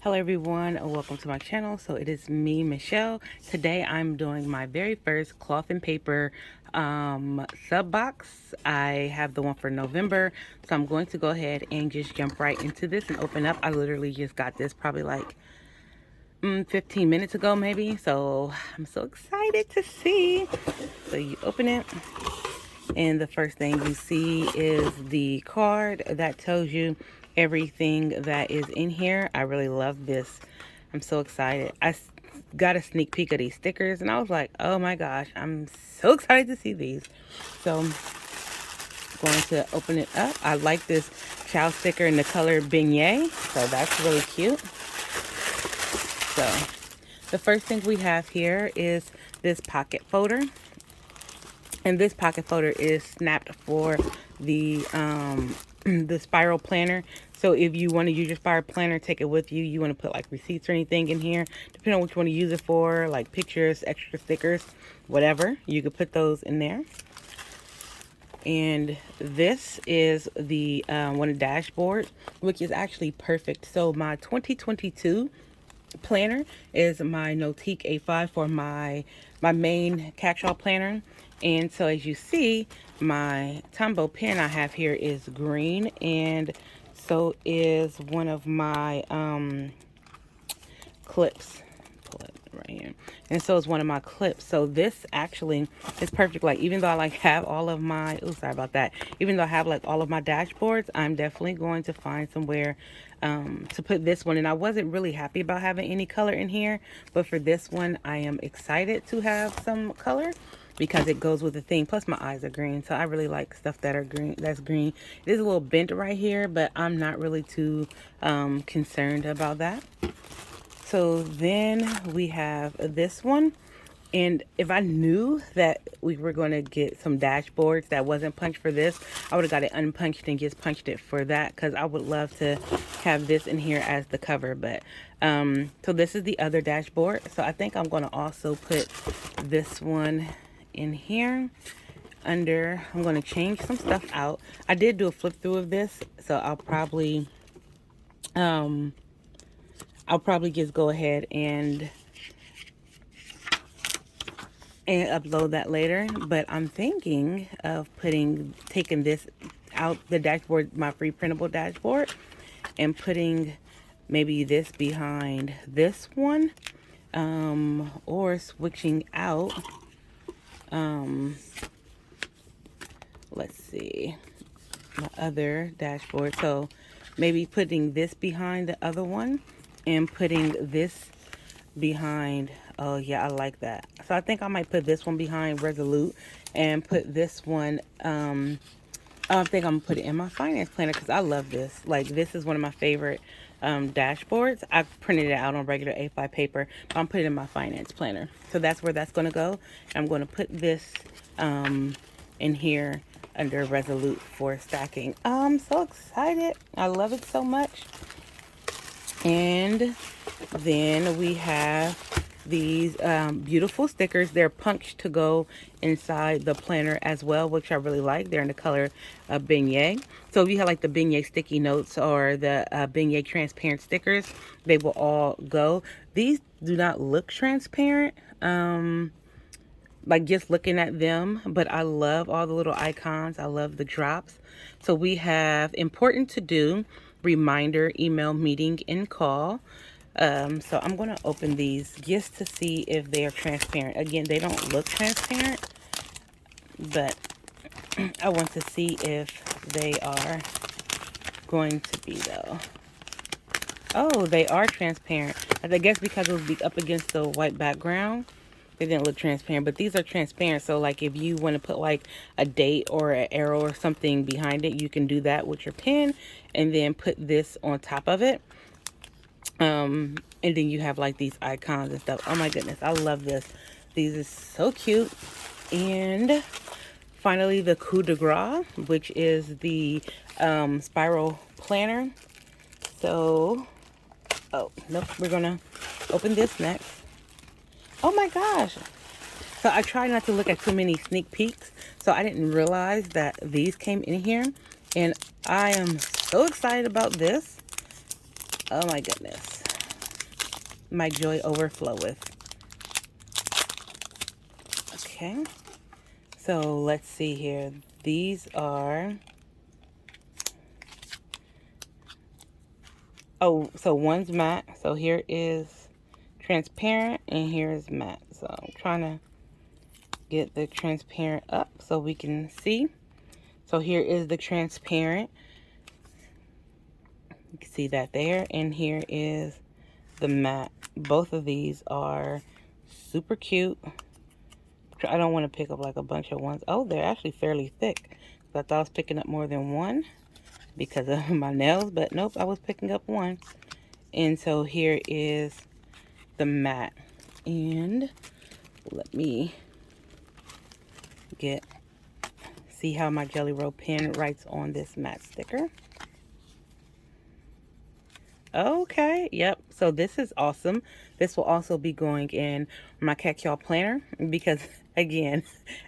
Hello everyone, and welcome to my channel. So it is me, Michelle. Today I'm doing my very first cloth and paper sub box. I have the one for November, so I'm going to go ahead and just jump right into this and open up. I literally just got this probably like 15 minutes ago maybe, so I'm so excited to see. So you open it, and the first thing you see is the card that tells you everything that is in here. I really love this. I'm so excited. Got a sneak peek of these stickers and I was like, oh my gosh, I'm so excited to see these. So I'm going to open it up. I like this child sticker in the color beignet, so that's really cute. So the first thing we have here is this pocket folder. And this pocket folder is snapped for the the spiral planner. So if you want to use your spiral planner, take it with you. You want to put like receipts or anything in here, depending on what you want to use it for, like pictures, extra stickers, whatever. You could put those in there. And this is the one of the dashboard, which is actually perfect. So my 2022 planner is my Notique A5 for my main catch-all planner. And so as you see, my Tombow pen I have here is green, and so is one of my clips. Pull it right here. And so is one of my clips. So this actually is perfect. Like, even though I like have all of my, oh, sorry about that. Even though I have like all of my dashboards, I'm definitely going to find somewhere to put this one. And I wasn't really happy about having any color in here, but for this one, I am excited to have some color because it goes with the theme. Plus my eyes are green, so I really like stuff that are green. That's green. It is a little bent right here, but I'm not really too concerned about that. So then we have this one. And if I knew that we were going to get some dashboards that wasn't punched for this, I would have got it unpunched and just punched it for that, because I would love to have this in here as the cover. But so this is the other dashboard. So I think I'm going to also put this one in here under. I'm going to change some stuff out. I did do a flip through of this, so I'll probably just go ahead and upload that later. But I'm thinking of taking this out, the dashboard, my free printable dashboard, and putting maybe this behind this one, or switching out, let's see, my other dashboard. So maybe putting this behind the other one and putting this behind, oh yeah, I like that. So I think I might put this one behind Resolute and put this one, I think I'm gonna put it in my finance planner because I love this. Like, this is one of my favorite dashboards. I printed it out on regular A5 paper, but I'm putting it in my finance planner. So that's where that's gonna go. I'm gonna put this in here under Resolute for stacking. I'm so excited. I love it so much. And then we have these beautiful stickers. They're punched to go inside the planner as well, which I really like. They're in the color beignet. So if you have like the beignet sticky notes or the beignet transparent stickers, they will all go. These do not look transparent, like just looking at them, but I love all the little icons. I love the drops. So we have important to do, reminder, email, meeting, and call. So I'm going to open these just to see if they are transparent. Again, they don't look transparent, but I want to see if they are going to be, though. Oh, they are transparent. I guess because it was up against the white background, they didn't look transparent, but these are transparent. So like if you want to put like a date or an arrow or something behind it, you can do that with your pen and then put this on top of it. And then you have like these icons and stuff. Oh my goodness, I love this. These are so cute. And finally, the coup de grace, which is the spiral planner. So, oh nope, we're gonna open this next. Oh my gosh. So I try not to look at too many sneak peeks, so I didn't realize that these came in here, and I am so excited about this. Oh my goodness. my joy overflow with. Okay, so let's see here. These are, oh, so one's matte. So here is transparent and here is matte. So I'm trying to get the transparent up so we can see. So here is the transparent. You can see that there. And here is the matte. Both of these are super cute. I don't want to pick up like a bunch of ones. Oh, they're actually fairly thick. I thought I was picking up more than one because of my nails, but nope, I was picking up one. And so here is the matte. And let me see how my Gelly Roll pen writes on this matte sticker. Okay, yep. So this is awesome. This will also be going in my Catch-Y'all planner because, again,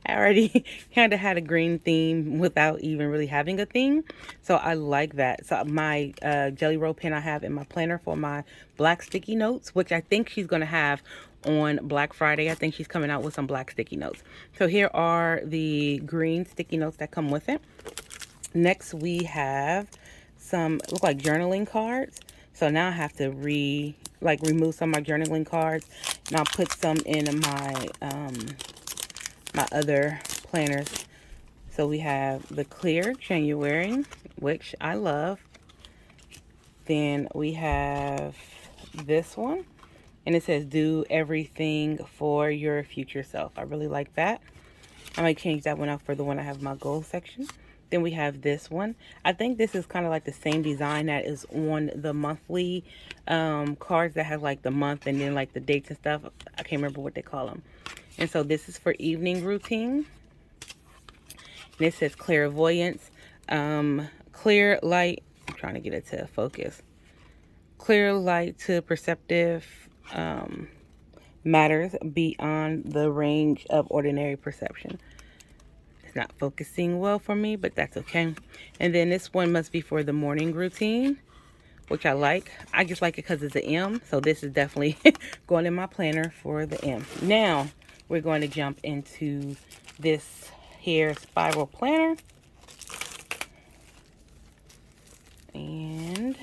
I already kind of had a green theme without even really having a theme. So I like that. So my Gelly Roll pen I have in my planner for my black sticky notes, which I think she's going to have on Black Friday. I think she's coming out with some black sticky notes. So here are the green sticky notes that come with it. Next we have some look like journaling cards. So now I have to remove some of my journaling cards, and I'll put some in my my other planners. So we have the clear January, which I love. Then we have this one, and it says do everything for your future self. I really like that. I might change that one out for the one I have in my goals section. Then we have this one. I think this is kind of like the same design that is on the monthly cards that have like the month and then like the dates and stuff. I can't remember what they call them. And so this is for evening routine. And it says clairvoyance, clear light. I'm trying to get it to focus. Clear light to perceptive matters beyond the range of ordinary perception. Not focusing well for me, but that's okay. And then this one must be for the morning routine, which I like. I just like it because it's an M, so this is definitely going in my planner for the M. Now we're going to jump into this here spiral planner, and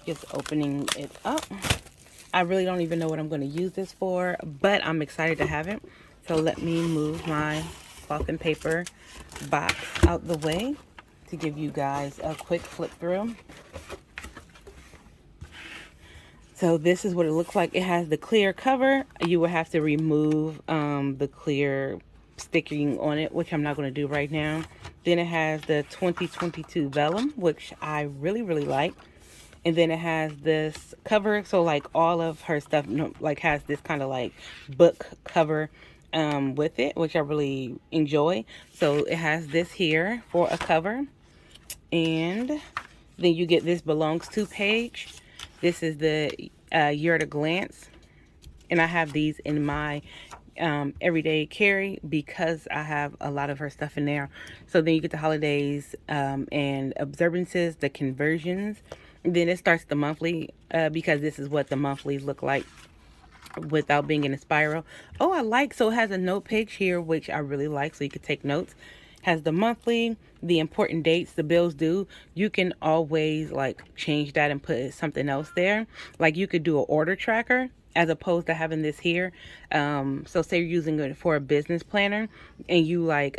just opening it up. I really don't even know what I'm going to use this for, but I'm excited to have it. So let me move my cloth and paper box out the way to give you guys a quick flip through. So this is what it looks like. It has the clear cover. You will have to remove the clear sticking on it, which I'm not going to do right now. Then it has the 2022 vellum, which I really, really like. And then it has this cover, so like all of her stuff like has this kind of like book cover with it, which I really enjoy. So it has this here for a cover, and then you get this belongs to page. This is the year at a glance, and I have these in my everyday carry because I have a lot of her stuff in there. So then you get the holidays and observances, the conversions. Then it starts the monthly because this is what the monthlies look like without being in a spiral. Oh, I like, so it has a note page here, which I really like, so you could take notes. Has the monthly, the important dates, the bills due. You can always like change that and put something else there. Like you could do an order tracker as opposed to having this here. So say you're using it for a business planner and you like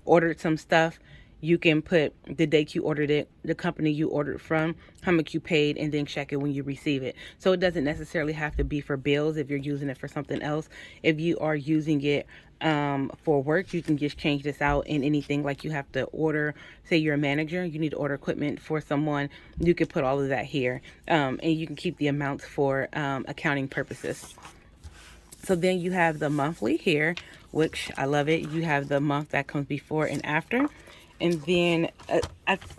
ordered some stuff. You can put the date you ordered it, the company you ordered from, how much you paid, and then check it when you receive it. So it doesn't necessarily have to be for bills if you're using it for something else. If you are using it for work, you can just change this out in anything. Like you have to order, say you're a manager, you need to order equipment for someone, you can put all of that here. And you can keep the amounts for accounting purposes. So then you have the monthly here, which I love it. You have the month that comes before and after. And then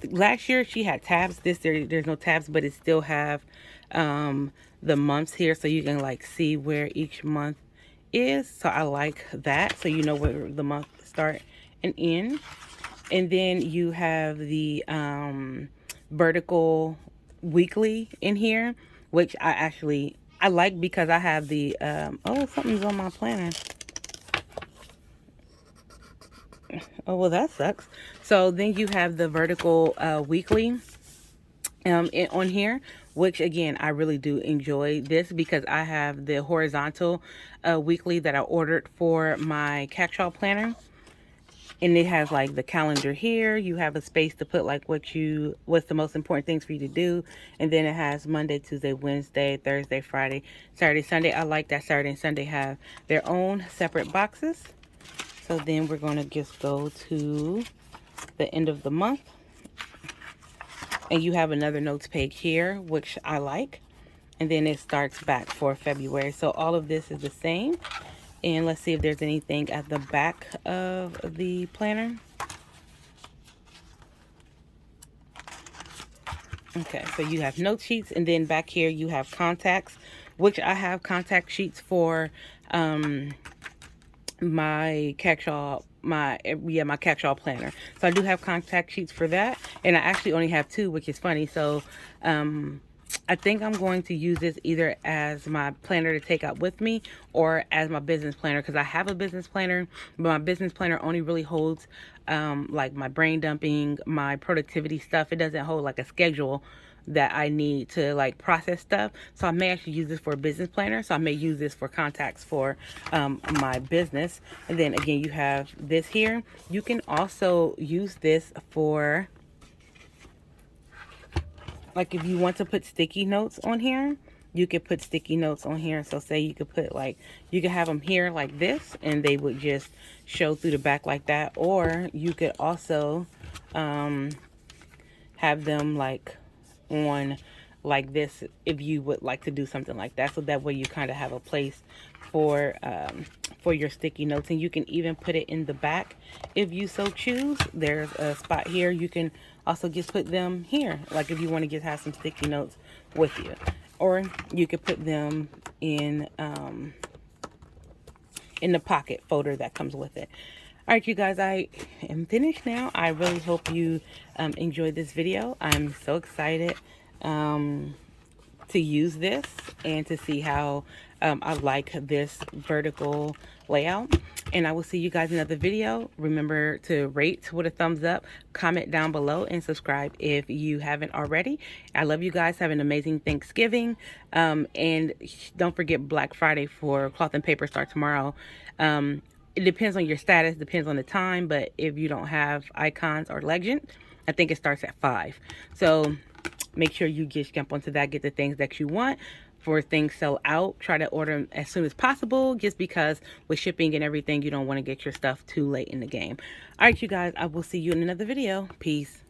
last year she had tabs. There's no tabs, but it still have the months here, so you can like see where each month is. So I like that, so you know where the month start and end. And then you have the vertical weekly in here, which I like because I have the, oh, something's on my planner. Oh, well, that sucks. So then you have the vertical weekly on here, which again, I really do enjoy this because I have the horizontal weekly that I ordered for my catch-all planner. And it has like the calendar here. You have a space to put like what's the most important things for you to do. And then it has Monday, Tuesday, Wednesday, Thursday, Friday, Saturday, Sunday. I like that Saturday and Sunday have their own separate boxes. So then we're going to just go to the end of the month. And you have another notes page here, which I like. And then it starts back for February. So all of this is the same. And let's see if there's anything at the back of the planner. Okay, so you have note sheets, and then back here you have contacts, which I have contact sheets for my catch-all my catch-all planner. So I do have contact sheets for that, and I actually only have two, which is funny. So I think I'm going to use this either as my planner to take out with me or as my business planner, because I have a business planner, but my business planner only really holds like my brain dumping, my productivity stuff. It doesn't hold like a schedule that I need to like process stuff. So I may actually use this for a business planner. So I may use this for contacts for my business. And then again, you have this here. You can also use this for, like, if you want to put sticky notes on here, you could put sticky notes on here. So say you could put like, you could have them here like this, and they would just show through the back like that. Or you could also have them like on like this if you would like to do something like that. So that way you kind of have a place for your sticky notes, and you can even put it in the back if you so choose. There's a spot here. You can also just put them here, like if you want to just have some sticky notes with you, or you could put them in the pocket folder that comes with it. All right, you guys, I am finished now. I really hope you enjoyed this video. I'm so excited to use this and to see how I like this vertical layout. And I will see you guys in another video. Remember to rate with a thumbs up, comment down below, and subscribe if you haven't already. I love you guys. Have an amazing Thanksgiving. And don't forget Black Friday for cloth and paper start tomorrow. It depends on your status, depends on the time, but if you don't have icons or legend, I think it starts at 5. So make sure you just jump onto that, get the things that you want. For things sell out, try to order them as soon as possible, just because with shipping and everything, you don't want to get your stuff too late in the game. All right, you guys, I will see you in another video. Peace.